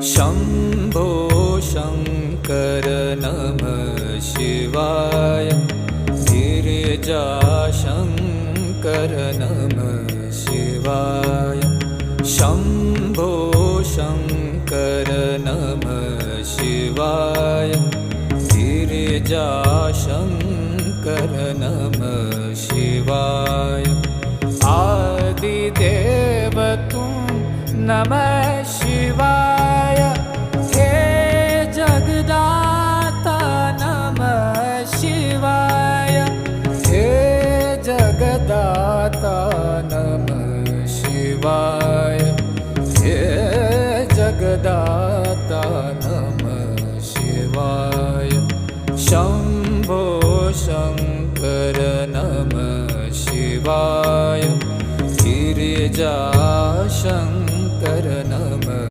शम्भो शङ्कर नमः शिवाय। गिरिजाशङ्कर नमः शिवाय। शम्भो शङ्कर नमः शिवाय। गिरिजाशङ्कर नमः शिवाय। आदिदेव तुम नमः